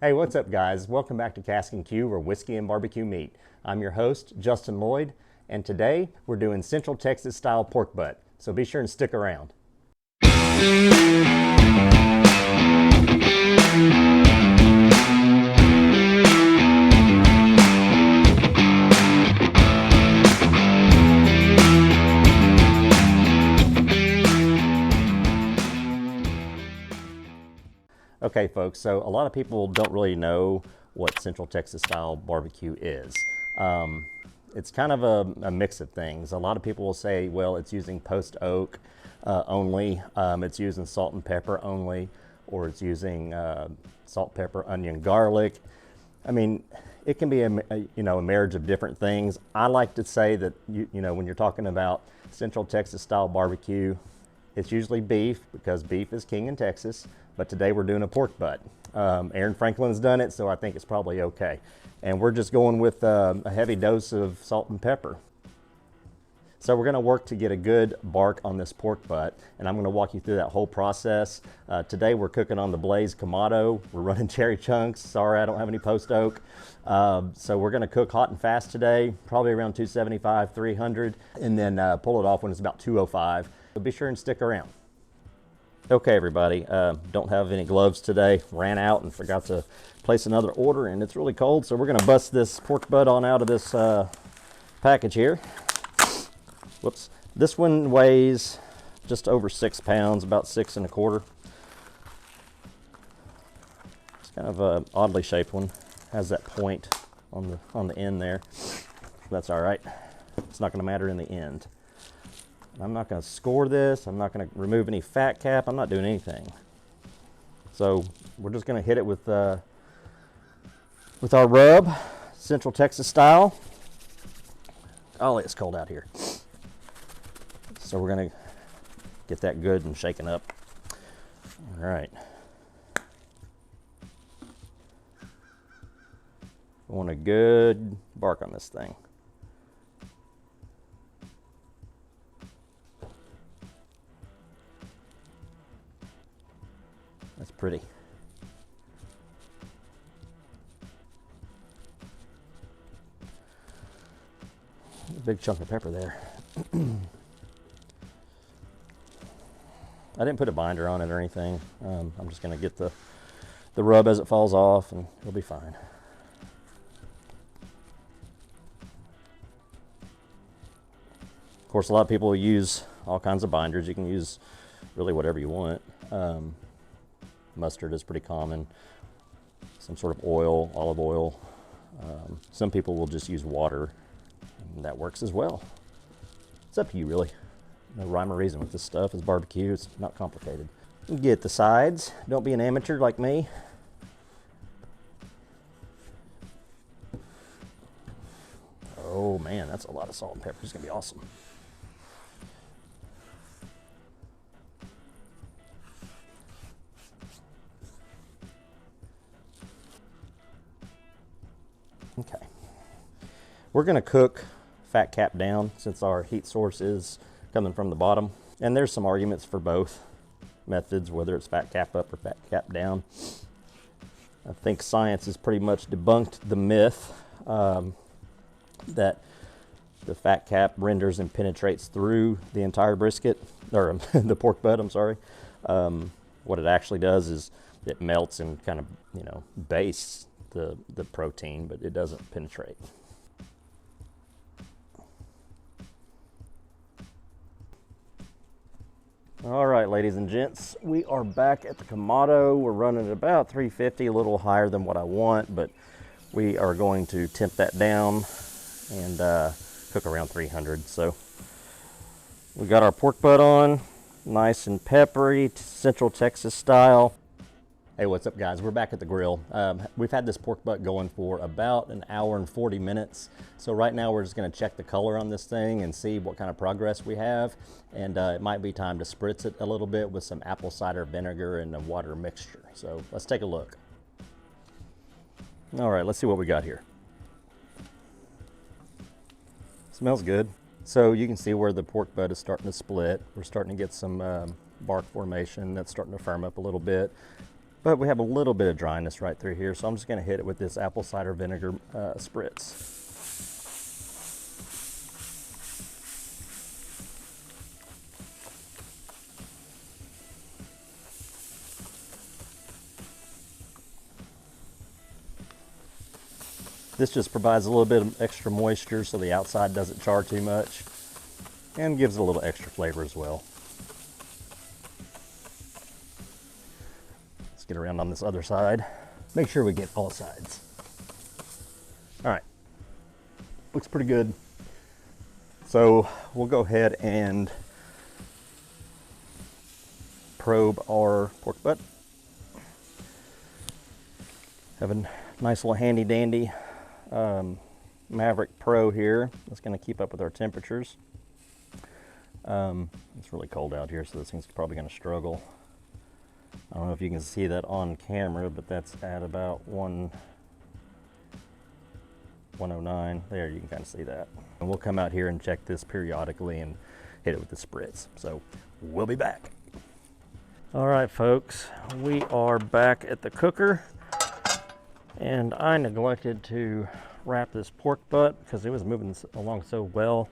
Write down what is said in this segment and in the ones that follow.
Hey, what's up guys? Welcome back to Casks-n-Que, where whiskey and barbecue meet. I'm your host, Justin Lloyd, and today we're doing Central Texas style pork butt, so be sure and stick around. Okay folks, so a lot of people don't really know what Central Texas style barbecue is. It's kind of a mix of things. A lot of people will say, well, it's using post oak only, it's using salt and pepper only, or it's using salt, pepper, onion, garlic. I mean, it can be a marriage of different things. I like to say that when you're talking about Central Texas style barbecue, it's usually beef because beef is king in Texas, but today we're doing a pork butt. Aaron Franklin's done it, so I think it's probably okay. And we're just going with a heavy dose of salt and pepper. So we're gonna work to get a good bark on this pork butt, and I'm gonna walk you through that whole process. Today we're cooking on the Blaze Kamado. We're running cherry chunks. Sorry, I don't have any post oak. So we're gonna cook hot and fast today, probably around 275, 300, and then pull it off when it's about 205. So be sure and stick around. Okay everybody, don't have any gloves today. Ran out and forgot to place another order, and it's really cold, so we're gonna bust this pork butt on out of this package here. Whoops. This one weighs just over 6 pounds, about 6 1/4. It's kind of a oddly shaped one. Has that point on the end there. That's all right. It's not gonna matter in the end. I'm not going to score this. I'm not going to remove any fat cap. I'm not doing anything. So we're just going to hit it with our rub, Central Texas style. Golly, it's cold out here. So we're going to get that good and shaken up. All right. I want a good bark on this thing. That's pretty. A big chunk of pepper there. I didn't put a binder on it or anything. I'm just going to get the rub as it falls off, and it'll be fine. Of course, a lot of people use all kinds of binders. You can use really whatever you want. Mustard is pretty common. Some sort of oil, olive oil. Some people will just use water, and that works as well. It's up to you, really. No rhyme or reason with this stuff. It's barbecue. It's not complicated. Get the sides. Don't be an amateur like me. Oh man, that's a lot of salt and pepper. It's gonna be awesome. Okay, we're going to cook fat cap down since our heat source is coming from the bottom. And there's some arguments for both methods, whether it's fat cap up or fat cap down. I think science has pretty much debunked the myth that the fat cap renders and penetrates through the entire brisket, or the pork butt, I'm sorry. What it actually does is it melts and kind of, bastes the protein, but it doesn't penetrate. All right, ladies and gents, we are back at the Kamado. We're running at about 350, a little higher than what I want, but we are going to temp that down and cook around 300. So we got our pork butt on, nice and peppery, Central Texas style. Hey, what's up guys? We're back at the grill. We've had this pork butt going for about an hour and 40 minutes. So right now we're just gonna check the color on this thing and see what kind of progress we have. And it might be time to spritz it a little bit with some apple cider vinegar and a water mixture. So let's take a look. All right, let's see what we got here. Smells good. So you can see where the pork butt is starting to split. We're starting to get some bark formation that's starting to firm up a little bit. But we have a little bit of dryness right through here, so I'm just going to hit it with this apple cider vinegar spritz. This just provides a little bit of extra moisture so the outside doesn't char too much, and gives it a little extra flavor as well. Let's get around on this other side. Make sure we get all sides. All right, looks pretty good. So we'll go ahead and probe our pork butt. Have a nice little handy dandy Maverick Pro here. That's going to keep up with our temperatures. It's really cold out here, so this thing's probably going to struggle. I don't know if you can see that on camera, but that's at about 109. There, you can kind of see that. And we'll come out here and check this periodically and hit it with the Spritz. So we'll be back. All right, folks, we are back at the cooker. And I neglected to wrap this pork butt because it was moving along so well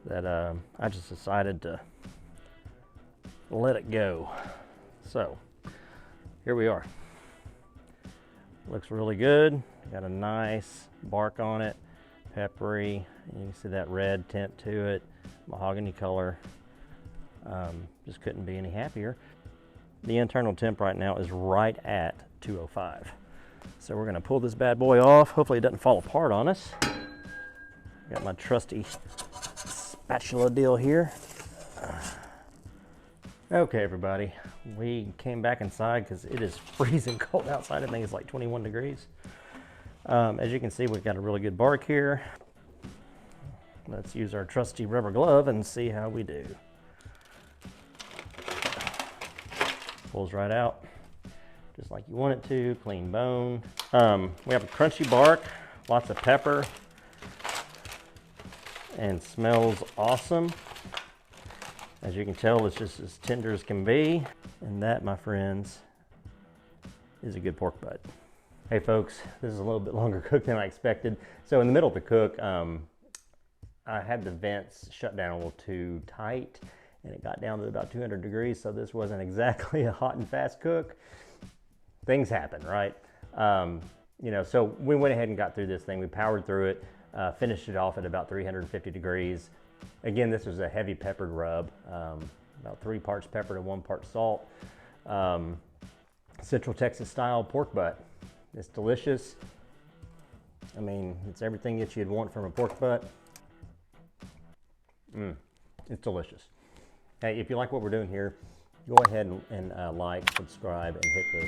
that I just decided to let it go. So here we are. Looks really good. Got a nice bark on it, peppery. You can see that red tint to it, mahogany color. Just couldn't be any happier. The internal temp right now is right at 205. So we're gonna pull this bad boy off. Hopefully it doesn't fall apart on us. Got my trusty spatula deal here. Okay, everybody, we came back inside because it is freezing cold outside. I think it's like 21 degrees. As you can see, we've got a really good bark here. Let's use our trusty rubber glove and see how we do. Pulls right out, just like you want it to, clean bone. We have a crunchy bark, lots of pepper, and smells awesome. As you can tell, it's just as tender as can be. And that, my friends, is a good pork butt. Hey folks, this is a little bit longer cook than I expected. So in the middle of the cook, I had the vents shut down a little too tight, and it got down to about 200 degrees, so this wasn't exactly a hot and fast cook. Things happen, right? You know, so we went ahead and got through this thing. We powered through it, finished it off at about 350 degrees. Again, this was a heavy peppered rub, about 3 parts pepper to 1 part salt. Central Texas style pork butt. It's delicious. I mean, it's everything that you'd want from a pork butt. It's delicious. Hey, if you like what we're doing here, go ahead and like, subscribe, and hit the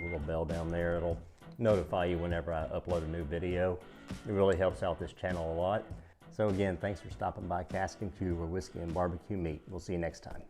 little bell down there. It'll notify you whenever I upload a new video. It really helps out this channel a lot. So again, thanks for stopping by Casks-n-Que, where whiskey and barbecue meet. We'll see you next time.